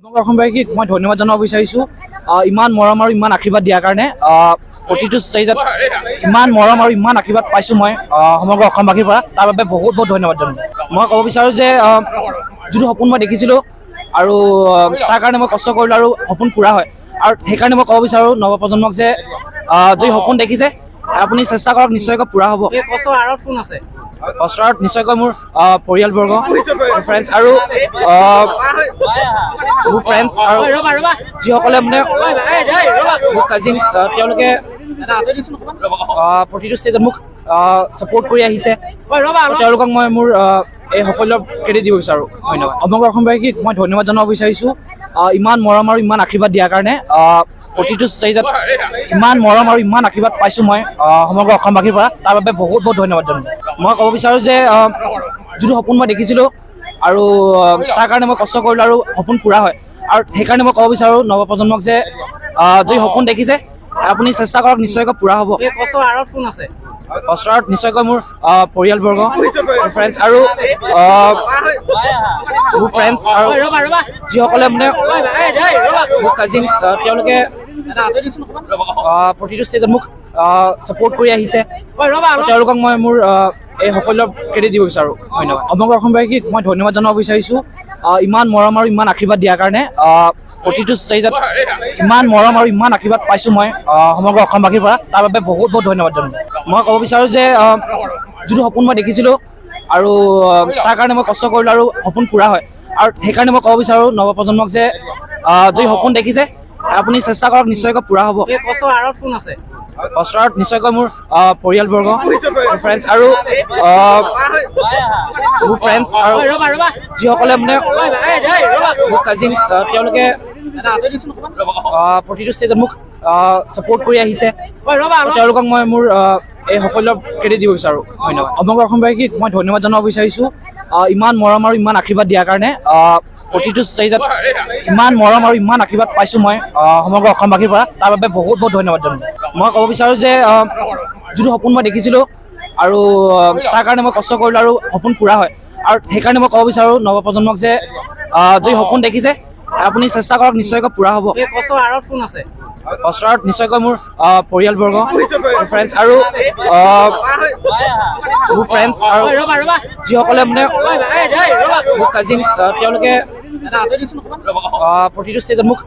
অসমবাসীক মই ধন্যবাদ জনাব বিচাৰিছোঁ ইমান মৰম আৰু ইমান আশীৰ্বাদ দিয়াৰ কাৰণে প্ৰতিটো ষ্টেজত ইমান মৰম আৰু ইমান আশীৰ্বাদ পাইছোঁ মই সমগ্ৰ অসমবাসীৰ পৰা তাৰ বাবে বহুত বহুত ধন্যবাদ জনাম মই ক'ব বিচাৰোঁ যে যিটো সপোন মই দেখিছিলোঁ আৰু তাৰ কাৰণে মই কষ্ট কৰিলোঁ আৰু সপোন পূৰা হয় আৰু সেইকাৰণে মই ক'ব বিচাৰোঁ নৱপ্ৰজন্মক যে যদি সপোন দেখিছে আপুনি চেষ্টা কৰক নিশ্চয়কৈ পূৰা হ'ব কষ্টৰ আঁৰত কোন আছে কষ্টত নিশ্চয়কৈ মোৰ পৰিয়ালবৰ্গ মোৰ ফ্ৰেণ্ডছ আৰু মোৰ ফ্ৰেণ্ডছ আৰু যিসকলে মানে মোৰ কাজিনছ তেওঁলোকে প্ৰতিটো ষ্টেজত মোক ছাপোৰ্ট কৰি আহিছে তেওঁলোকক মই মোৰ এই সাফল্যৰ ক্ৰেডিট দিব বিচাৰোঁ ধন্যবাদ সমগ্ৰ অসমবাসীক মই ধন্যবাদ জনাব বিচাৰিছোঁ ইমান মৰম আৰু ইমান আশীৰ্বাদ দিয়াৰ কাৰণে প্ৰতিটো ষ্টেজত ইমান মৰম আৰু ইমান আশীৰ্বাদ পাইছোঁ মই সমগ্ৰ অসমবাসীৰ পৰা তাৰ বাবে বহুত বহুত ধন্যবাদ জনাম মই ক'ব বিচাৰোঁ যে যিটো সপোন মই দেখিছিলোঁ আৰু তাৰ কাৰণে মই কষ্ট কৰিলোঁ আৰু সপোন পূৰা হয় আৰু সেইকাৰণে মই ক'ব বিচাৰোঁ নৱপ্ৰজন্মক যে যদি সপোন দেখিছে আপুনি চেষ্টা কৰক নিশ্চয়কৈ পূৰা হ'ব কষ্টৰ আঁৰত কোন আছে কষ্টত নিশ্চয়কৈ মোৰ পৰিয়ালবৰ্গ মোৰ ফ্ৰেণ্ডছ আৰু মোৰ ফ্ৰেণ্ডছ আৰু যিসকলে মানে মোৰ কাজিনছ তেওঁলোকে প্ৰতিটো ষ্টেজত মোক ছাপোৰ্ট কৰি আহিছে তেওঁলোকক মই মোৰ এই সাফল্যৰ ক্ৰেডিট দিব বিচাৰোঁ ধন্যবাদ সমগ্ৰ অসমবাসীক মই ধন্যবাদ জনাব বিচাৰিছোঁ ইমান মৰম আৰু ইমান আশীৰ্বাদ দিয়াৰ কাৰণে প্ৰতিটো ষ্টেজত ইমান মৰম আৰু ইমান আশীৰ্বাদ পাইছোঁ মই সমগ্ৰ অসমবাসীৰ পৰা তাৰ বাবে বহুত বহুত ধন্যবাদ জনাম মই ক'ব বিচাৰোঁ যে যিটো সপোন মই দেখিছিলোঁ আৰু তাৰ কাৰণে মই কষ্ট কৰিলোঁ আৰু সপোন পূৰা হয় আৰু সেইকাৰণে মই ক'ব বিচাৰোঁ নৱপ্ৰজন্মক যে যদি সপোন দেখিছে আপুনি চেষ্টা কৰক নিশ্চয়কৈ পূৰা হ'ব কষ্টৰ আঁৰত কোন আছে কষ্টত নিশ্চয়কৈ মোৰ পৰিয়ালবৰ্গ মোৰ ফ্ৰেণ্ডছ আৰু মোৰ ফ্ৰেণ্ডছ আৰু যিসকলে মানে মোৰ কাজিনছ তেওঁলোকে প্ৰতিটো ষ্টেজত মোক ছাপোৰ্ট কৰি আহিছে তেওঁলোকক মই মোৰ এই সাফল্যৰ ক্ৰেডিট দিব বিচাৰোঁ ধন্যবাদ সমগ্ৰ অসমবাসীক মই ধন্যবাদ জনাব বিচাৰিছোঁ ইমান মৰম আৰু ইমান আশীৰ্বাদ দিয়াৰ কাৰণে প্ৰতিটো ষ্টেজত ইমান মৰম আৰু ইমান আশীৰ্বাদ পাইছোঁ মই সমগ্ৰ অসমবাসীৰ পৰা তাৰ বাবে বহুত বহুত ধন্যবাদ জনাম মই ক'ব বিচাৰোঁ যে যিটো সপোন মই দেখিছিলোঁ আৰু তাৰ কাৰণে মই কষ্ট কৰিলোঁ আৰু সপোন পূৰা হয় আৰু সেইকাৰণে মই ক'ব বিচাৰোঁ নৱপ্ৰজন্মক যে যদি সপোন দেখিছে আপুনি চেষ্টা কৰক নিশ্চয়কৈ পূৰা হ'ব কষ্টৰ আঁৰত কোন আছে কষ্টত নিশ্চয়কৈ মোৰ পৰিয়ালবৰ্গ মোৰ ফ্ৰেণ্ডছ আৰু মোৰ ফ্ৰেণ্ডছ আৰু যিসকলে মানে মোৰ কাজিনছ তেওঁলোকে প্ৰতিটো ষ্টেজত মোক